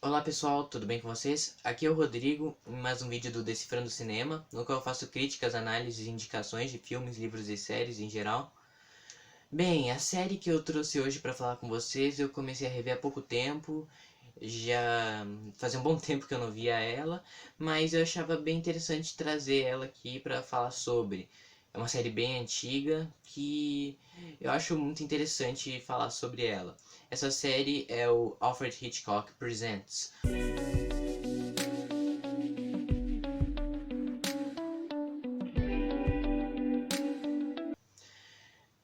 Olá pessoal, tudo bem com vocês? Aqui é o Rodrigo, em mais um vídeo do Decifrando Cinema, no qual eu faço críticas, análises e indicações de filmes, livros e séries em geral. Bem, a série que eu trouxe hoje para falar com vocês, eu comecei a rever há pouco tempo, já fazia um bom tempo que eu não via ela, mas eu achava bem interessante trazer ela aqui para falar sobre. É uma série bem antiga que eu acho muito interessante falar sobre ela. Essa série é o Alfred Hitchcock Presents.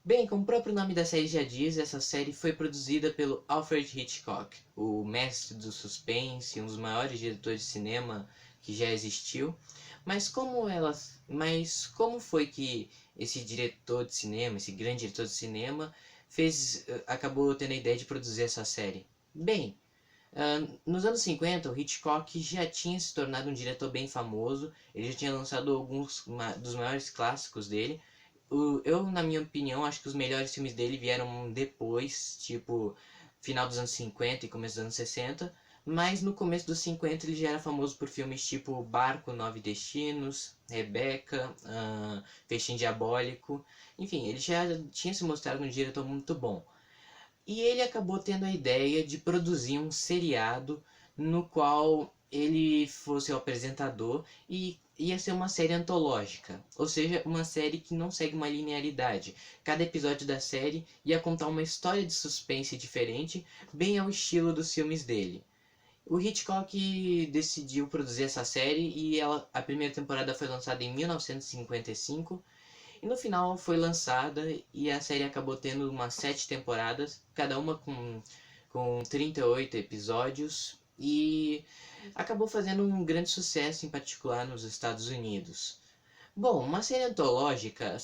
Bem, como o próprio nome da série já diz, essa série foi produzida pelo Alfred Hitchcock, o mestre do suspense, um dos maiores diretores de cinema que já existiu. Mas como foi que esse diretor de cinema, esse grande diretor de cinema, acabou tendo a ideia de produzir essa série? Bem, nos anos 50, o Hitchcock já tinha se tornado um diretor bem famoso, ele já tinha lançado dos maiores clássicos dele. Na minha opinião, acho que os melhores filmes dele vieram depois, tipo, final dos anos 50 e começo dos anos 60. Mas no começo dos 50 ele já era famoso por filmes tipo Barco, Nove Destinos, Rebecca, Festim Diabólico. Enfim, ele já tinha se mostrado um diretor muito bom. E ele acabou tendo a ideia de produzir um seriado no qual ele fosse o apresentador e ia ser uma série antológica, ou seja, uma série que não segue uma linearidade. Cada episódio da série ia contar uma história de suspense diferente, bem ao estilo dos filmes dele. O Hitchcock decidiu produzir essa série e a primeira temporada foi lançada em 1955 e no final foi lançada e a série acabou tendo umas 7 temporadas, cada uma com 38 episódios e acabou fazendo um grande sucesso, em particular nos Estados Unidos. Bom, uma série antológica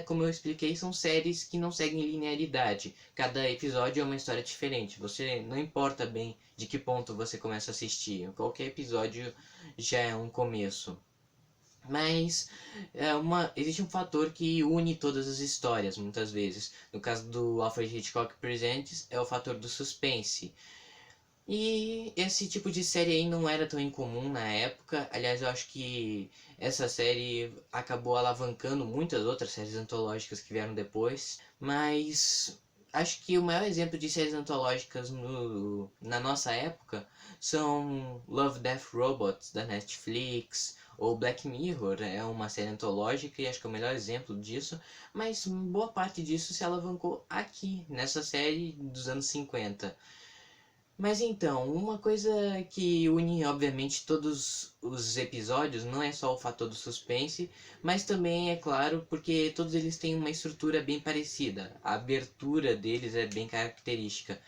como eu expliquei, são séries que não seguem linearidade. Cada episódio é uma história diferente. Você não importa bem de que ponto você começa a assistir. Qualquer episódio já é um começo. Mas existe um fator que une todas as histórias, muitas vezes. No caso do Alfred Hitchcock Presents, é o fator do suspense. E esse tipo de série aí não era tão incomum na época. Aliás, eu acho que essa série acabou alavancando muitas outras séries antológicas que vieram depois. Mas acho que o maior exemplo de séries antológicas na nossa época são Love, Death Robots da Netflix, ou Black Mirror, é uma série antológica e acho que é o melhor exemplo disso, mas boa parte disso se alavancou aqui, nessa série dos anos 50. Mas então, uma coisa que une obviamente todos os episódios não é só o fator do suspense, mas também é claro porque todos eles têm uma estrutura bem parecida. A abertura deles é bem característica.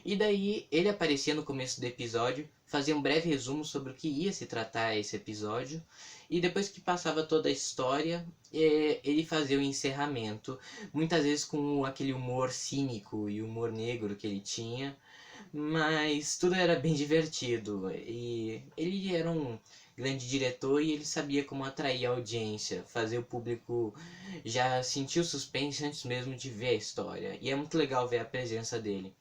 E daí ele aparecia no começo do episódio, fazia um breve resumo sobre o que ia se tratar esse episódio, e depois que passava toda a história, ele fazia o encerramento, muitas vezes com aquele humor cínico e humor negro que ele tinha, mas tudo era bem divertido, e ele era um grande diretor e ele sabia como atrair a audiência, fazer o público já sentir o suspense antes mesmo de ver a história, e é muito legal ver a presença dele.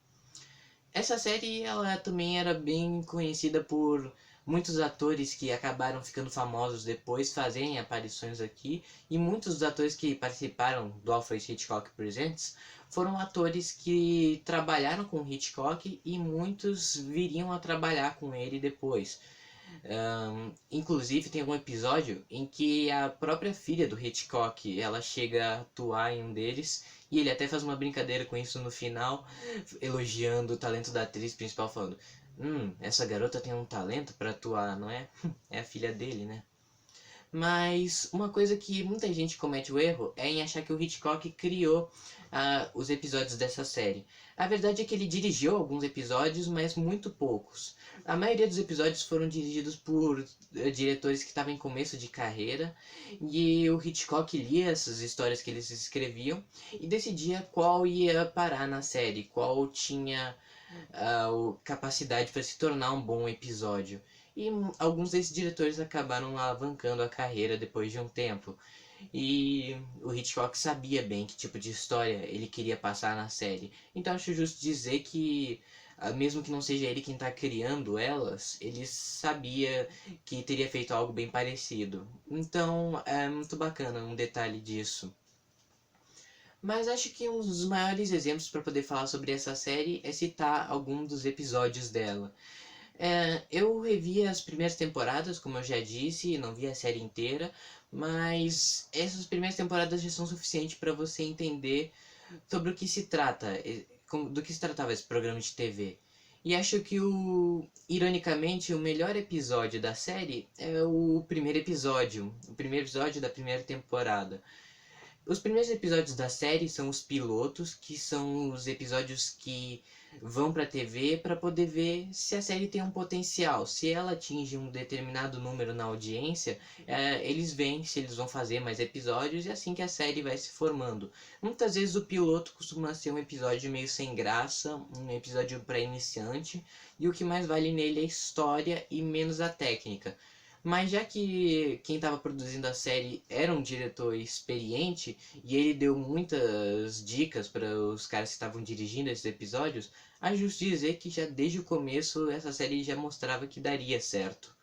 Essa série ela também era bem conhecida por muitos atores que acabaram ficando famosos depois fazerem aparições aqui, e muitos dos atores que participaram do Alfred Hitchcock Presents foram atores que trabalharam com Hitchcock e muitos viriam a trabalhar com ele depois. Inclusive tem algum episódio em que a própria filha do Hitchcock ela chega a atuar em um deles e ele até faz uma brincadeira com isso no final, elogiando o talento da atriz principal, falando: essa garota tem um talento para atuar, não é? É a filha dele, né? Mas uma coisa que muita gente comete o erro é em achar que o Hitchcock criou os episódios dessa série. A verdade é que ele dirigiu alguns episódios, mas muito poucos. A maioria dos episódios foram dirigidos por diretores que estavam em começo de carreira, e o Hitchcock lia essas histórias que eles escreviam e decidia qual ia parar na série, qual tinha capacidade para se tornar um bom episódio. E alguns desses diretores acabaram alavancando a carreira depois de um tempo. e o Hitchcock sabia bem que tipo de história ele queria passar na série. Então acho justo dizer que, mesmo que não seja ele quem está criando elas, ele sabia que teria feito algo bem parecido. Então é muito bacana um detalhe disso. Mas acho que um dos maiores exemplos para poder falar sobre essa série é citar algum dos episódios dela. Eu revi as primeiras temporadas, como eu já disse, não vi a série inteira, mas essas primeiras temporadas já são suficientes para você entender sobre o que se trata, do que se tratava esse programa de TV. E acho que ironicamente, o melhor episódio da série é o primeiro episódio da primeira temporada. Os primeiros episódios da série são os pilotos, que são os episódios que vão pra TV para poder ver se a série tem um potencial. Se ela atinge um determinado número na audiência, eles veem se eles vão fazer mais episódios e assim que a série vai se formando. Muitas vezes o piloto costuma ser um episódio meio sem graça, um episódio para iniciante, e o que mais vale nele é a história e menos a técnica. Mas já que quem estava produzindo a série era um diretor experiente e ele deu muitas dicas para os caras que estavam dirigindo esses episódios, é justo dizer que já desde o começo essa série já mostrava que daria certo.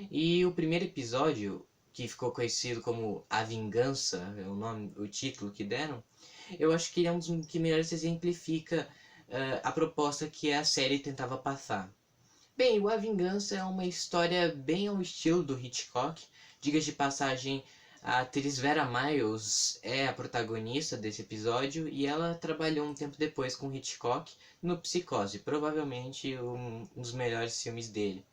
E o primeiro episódio, que ficou conhecido como A Vingança, é o nome, o título que deram, eu acho que ele é um dos que melhor exemplifica a proposta que a série tentava passar. Bem, o A Vingança é uma história bem ao estilo do Hitchcock. Diga de passagem, a atriz Vera Miles é a protagonista desse episódio e ela trabalhou um tempo depois com Hitchcock no Psicose, provavelmente um dos melhores filmes dele.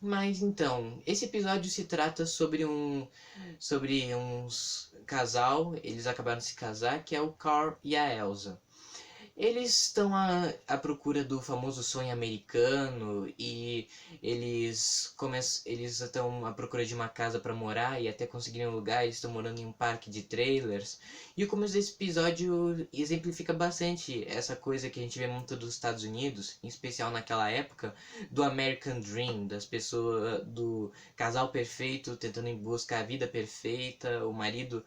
Mas então, esse episódio se trata sobre uns casal, eles acabaram de se casar, que é o Carl e a Elsa. Eles estão à procura do famoso sonho americano e eles estão à procura de uma casa para morar e até conseguirem um lugar, eles estão morando em um parque de trailers. E o começo desse episódio exemplifica bastante essa coisa que a gente vê muito dos Estados Unidos, em especial naquela época, do American Dream, das pessoas, do casal perfeito tentando em busca a vida perfeita, o marido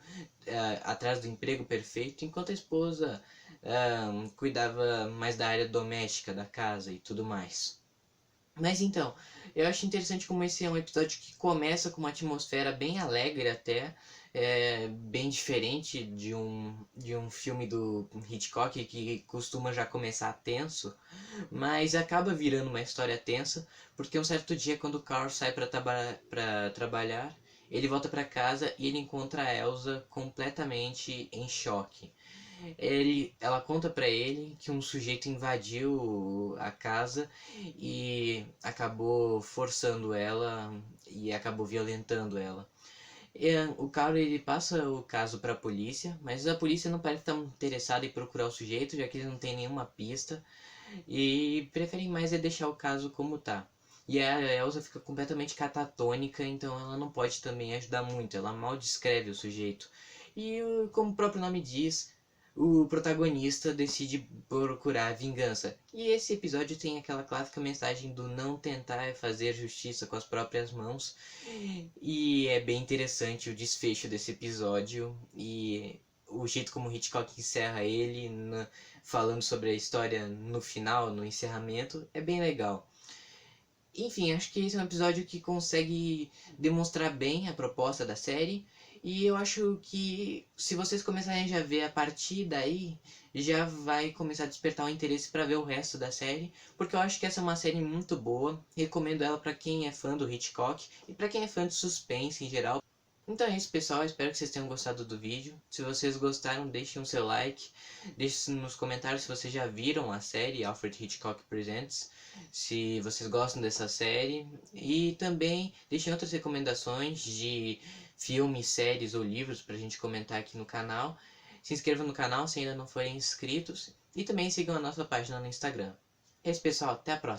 atrás do emprego perfeito, enquanto a esposa cuidava mais da área doméstica da casa e tudo mais. Mas então, eu acho interessante como esse é um episódio que começa com uma atmosfera bem alegre até, bem diferente de um filme do Hitchcock que costuma já começar tenso, mas acaba virando uma história tensa, porque um certo dia quando o Carl sai para trabalhar, ele volta para casa e ele encontra a Elsa completamente em choque. Ela conta pra ele que um sujeito invadiu a casa e acabou forçando ela e acabou violentando ela. O cara ele passa o caso para a polícia, mas a polícia não parece estar interessada em procurar o sujeito, já que eles não têm nenhuma pista e preferem mais é deixar o caso como tá. E a Elsa fica completamente catatônica, então ela não pode também ajudar muito, ela mal descreve o sujeito. E como o próprio nome diz, o protagonista decide procurar vingança. E esse episódio tem aquela clássica mensagem do não tentar fazer justiça com as próprias mãos. E é bem interessante o desfecho desse episódio e o jeito como Hitchcock encerra ele, falando sobre a história no final, no encerramento, é bem legal. Enfim, acho que esse é um episódio que consegue demonstrar bem a proposta da série. E eu acho que se vocês começarem já a ver a partir daí, já vai começar a despertar o interesse para ver o resto da série, porque eu acho que essa é uma série muito boa. Recomendo ela para quem é fã do Hitchcock e para quem é fã de suspense em geral. Então é isso, pessoal. Espero que vocês tenham gostado do vídeo. Se vocês gostaram, deixem o seu like. Deixem nos comentários se vocês já viram a série Alfred Hitchcock Presents. Se vocês gostam dessa série. E também deixem outras recomendações de filmes, séries ou livros pra gente comentar aqui no canal. Se inscrevam no canal se ainda não forem inscritos. E também sigam a nossa página no Instagram. É isso, pessoal. Até a próxima.